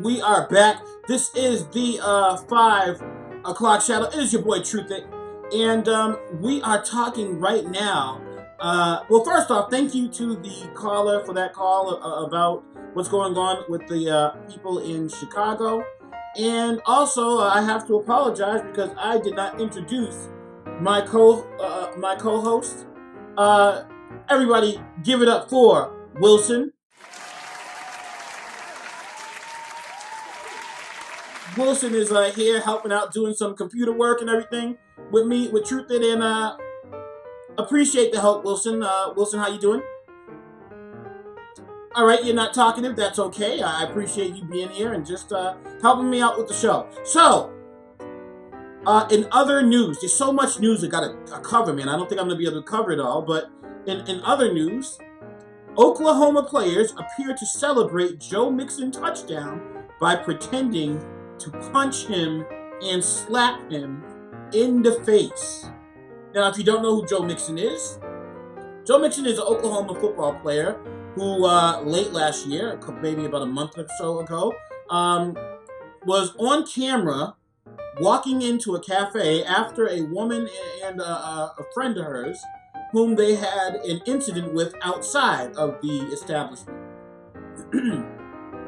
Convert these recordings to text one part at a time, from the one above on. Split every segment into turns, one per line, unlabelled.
we are back. This is the 5 o'clock shadow. It is your boy Truthit, and we are talking right now. Well, first off, thank you to the caller for that call about what's going on with the people in Chicago, and also I have to apologize because I did not introduce my co-host. Everybody, give it up for Wilson. Wilson is here helping out, doing some computer work and everything with me, with Truthit, and appreciate the help, Wilson. Wilson, how you doing? All right, you're not talkative. That's okay. I appreciate you being here and just helping me out with the show. So, in other news, there's so much news I gotta cover, man. I don't think I'm gonna be able to cover it all, but in other news, Oklahoma players appear to celebrate Joe Mixon touchdown by pretending to punch him and slap him in the face. Now, if you don't know who Joe Mixon is an Oklahoma football player who late last year, maybe about a month or so ago, was on camera walking into a cafe after a woman and a friend of hers whom they had an incident with outside of the establishment.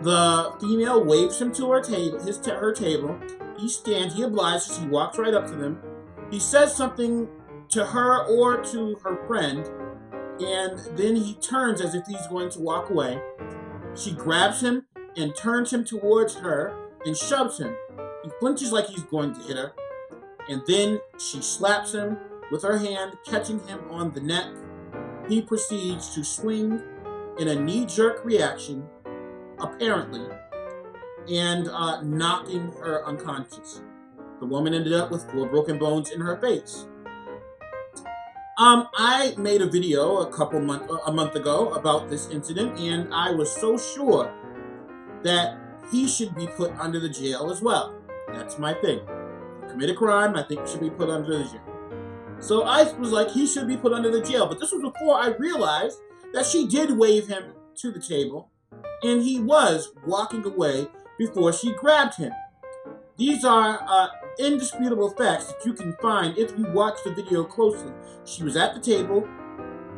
The female waves him to her table. He obliges. He walks right up to them. He says something to her or to her friend, and then he turns as if he's going to walk away. She grabs him and turns him towards her and shoves him. He flinches like he's going to hit her, and then she slaps him with her hand, catching him on the neck. He proceeds to swing in a knee-jerk reaction, apparently, and knocking her unconscious. The woman ended up with 4 broken bones in her face. I made a video a month ago about this incident, and I was so sure that he should be put under the jail as well. That's my thing. If you commit a crime, I think he should be put under the jail. So I was like, he should be put under the jail. But this was before I realized that she did wave him to the table, and he was walking away before she grabbed him. These are indisputable facts that you can find if you watch the video closely. She was at the table.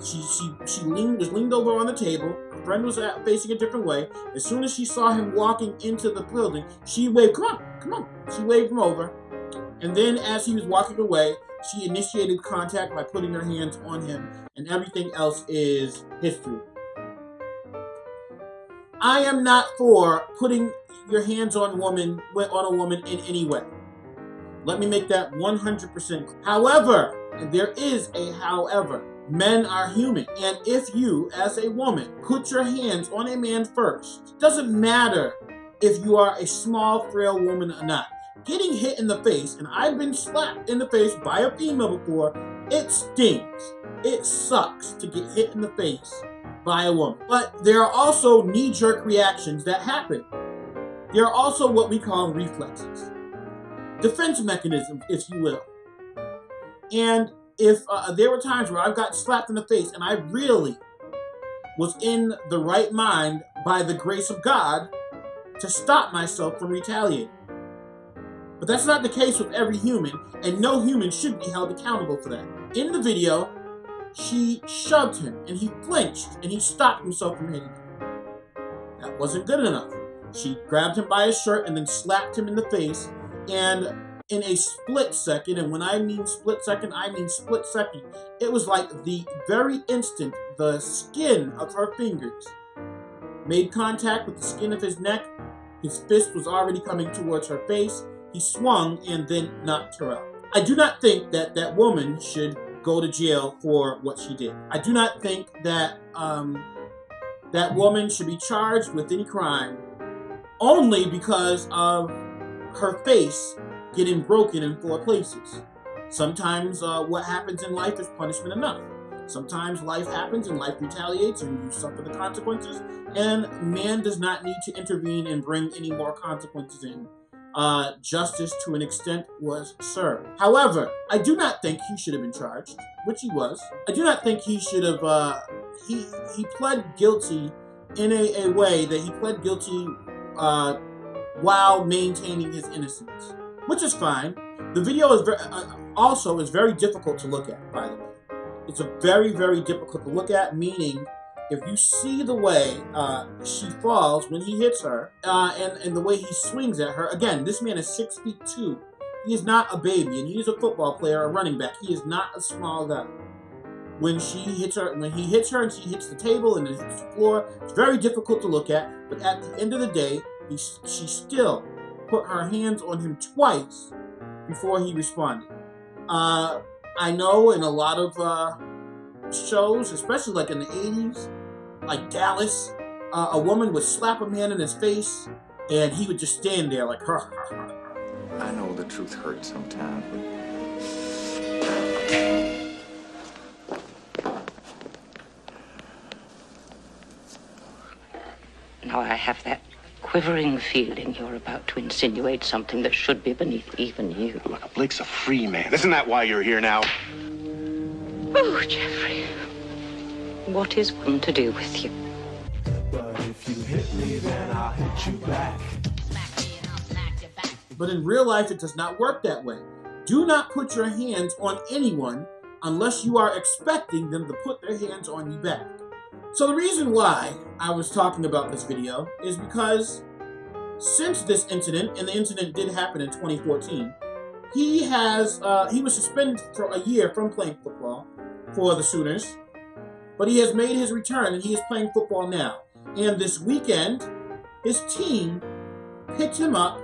She was leaned over on the table. Her friend was facing a different way. As soon as she saw him walking into the building, she waved, come on. She waved him over. And then as he was walking away, she initiated contact by putting her hands on him, and everything else is history. I am not for putting your hands on a woman in any way. Let me make that 100% clear. However, and there is a however, men are human, and if you, as a woman, put your hands on a man first, doesn't matter if you are a small, frail woman or not. Getting hit in the face, and I've been slapped in the face by a female before, it stings. It sucks to get hit in the face by a woman. But there are also knee-jerk reactions that happen. There are also what we call reflexes. Defense mechanisms, if you will. And if there were times where I've got slapped in the face and I really was in the right mind by the grace of God to stop myself from retaliating. But that's not the case with every human, and no human should be held accountable for that. In the video, she shoved him, and he flinched, and he stopped himself from hitting her. That wasn't good enough. She grabbed him by his shirt and then slapped him in the face, and in a split second, and when I mean split second, I mean split second, it was like the very instant the skin of her fingers made contact with the skin of his neck, his fist was already coming towards her face. He swung and then knocked her out. I do not think that that woman should go to jail for what she did. I do not think that that woman should be charged with any crime only because of her face getting broken in 4 places. Sometimes what happens in life is punishment enough. Sometimes life happens and life retaliates and you suffer the consequences, and man does not need to intervene and bring any more consequences in. Justice to an extent was served. However, I do not think he should have been charged, which he was. I do not think he should have, he pled guilty in a way that he pled guilty while maintaining his innocence, which is fine. The video is also very difficult to look at, by the way. It's a very, very difficult to look at, meaning if you see the way she falls when he hits her and the way he swings at her, again, this man is 6'2". He is not a baby, and he is a football player, a running back. He is not a small guy. When he hits her and she hits the table and then hits the floor, it's very difficult to look at. But at the end of the day, she still put her hands on him twice before he responded. I know in a lot of shows, especially like in the 80s, like Dallas, a woman would slap a man in his face and he would just stand there like,
I know the truth hurts sometimes.
Now I have that quivering feeling you're about to insinuate something that should be beneath even you.
Look, Blake's a free man. Isn't that why you're here now?
Oh, Jeffrey. What is one to do with you?
But if you hit me, then I'll hit you back.
But in real life, it does not work that way. Do not put your hands on anyone unless you are expecting them to put their hands on you back. So the reason why I was talking about this video is because since this incident, and the incident did happen in 2014, he was suspended for a year from playing football for the Sooners, but he has made his return and he is playing football now. And this weekend, his team picked him up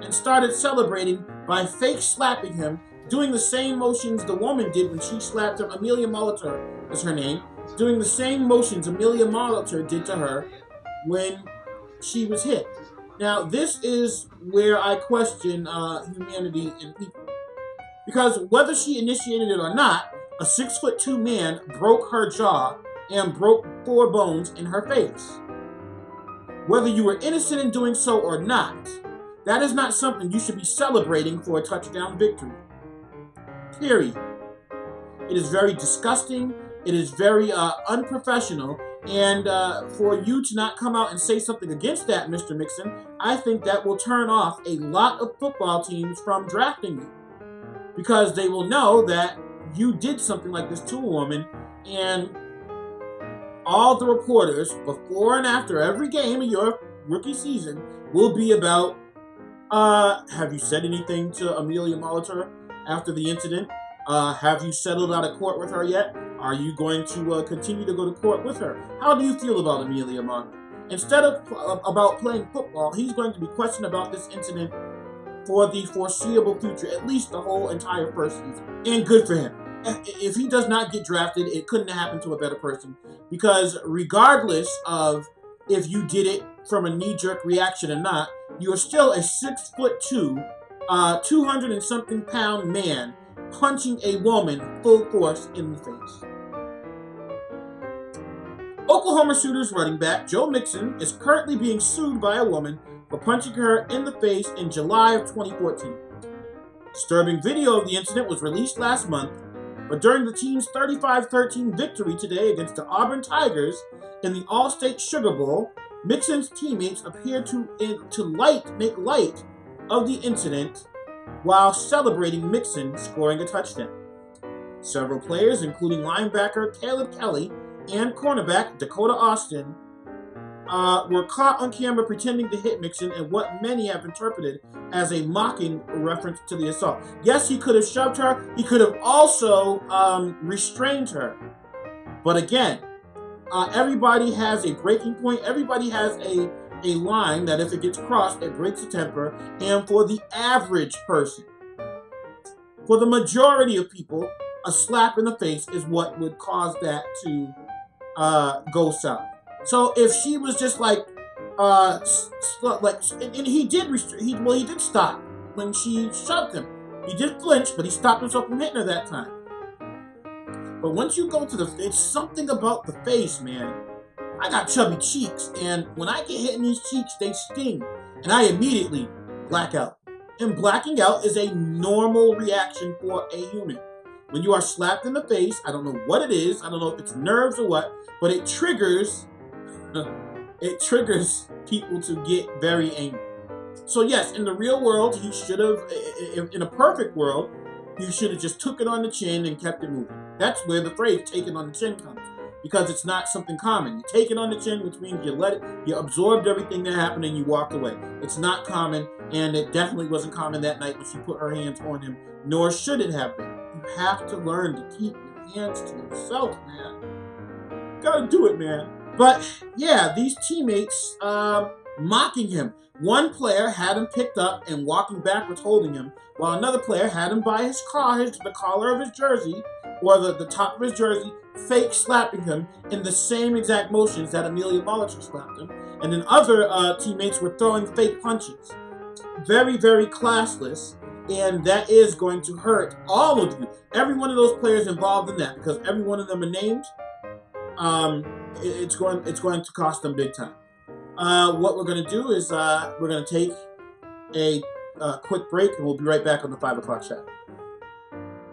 and started celebrating by fake slapping him, doing the same motions the woman did when she slapped him. Amelia Molitor is her name. Doing the same motions Amelia Molitor did to her when she was hit. Now, this is where I question humanity in people. Because whether she initiated it or not, a 6'2" man broke her jaw and broke 4 bones in her face. Whether you were innocent in doing so or not, that is not something you should be celebrating for a touchdown victory. Period. It is very disgusting. It is very unprofessional, and for you to not come out and say something against that, Mr. Mixon, I think that will turn off a lot of football teams from drafting you, because they will know that you did something like this to a woman, and all the reporters before and after every game of your rookie season will be about, have you said anything to Amelia Molitor after the incident? Have you settled out of court with her yet? Are you going to continue to go to court with her? How do you feel about Amelia Molitor? Instead of about playing football, he's going to be questioned about this incident for the foreseeable future, at least the whole entire first season. And good for him. If he does not get drafted, it couldn't have happened to a better person, because regardless of if you did it from a knee-jerk reaction or not, you are still a 6'2", 200 and something pound man punching a woman full force in the face. Oklahoma Sooners running back Joe Mixon is currently being sued by a woman for punching her in the face in July of 2014. Disturbing video of the incident was released last month, but during the team's 35-13 victory today against the Auburn Tigers in the All-State Sugar Bowl, Mixon's teammates appeared to make light of the incident while celebrating Mixon scoring a touchdown. Several players, including linebacker Caleb Kelly and cornerback Dakota Austin, were caught on camera pretending to hit Mixon in what many have interpreted as a mocking reference to the assault. Yes, he could have shoved her. He could have also restrained her. But again, everybody has a breaking point. Everybody has a line that if it gets crossed, it breaks the temper. And for the average person, for the majority of people, a slap in the face is what would cause that to go south. So if she was just like, and he did stop when she shoved him. He did flinch, but he stopped himself from hitting her that time. But once you go to it's something about the face, man. I got chubby cheeks, and when I get hit in these cheeks, they sting, and I immediately black out. And blacking out is a normal reaction for a human. When you are slapped in the face, I don't know what it is, I don't know if it's nerves or what, but it triggers people to get very angry. So yes, in the real world, he should have, in a perfect world, he should have just took it on the chin and kept it moving. That's where the phrase "take it on the chin" comes, because it's not something common. You take it on the chin, which means you absorbed everything that happened and you walked away. It's not common, and it definitely wasn't common that night when she put her hands on him, nor should it have been. You have to learn to keep your hands to yourself, man. You gotta do it, man. But yeah, these teammates mocking him. One player had him picked up and walking backwards holding him, while another player had him by his the collar of his jersey, or the top of his jersey, fake slapping him in the same exact motions that Amelia Molitor slapped him. And then other teammates were throwing fake punches. Very, very classless, and that is going to hurt all of you. Every one of those players involved in that, because every one of them are named. It's going to cost them big time. What we're going to do is we're going to take a quick break, and we'll be right back on the 5 o'clock chat.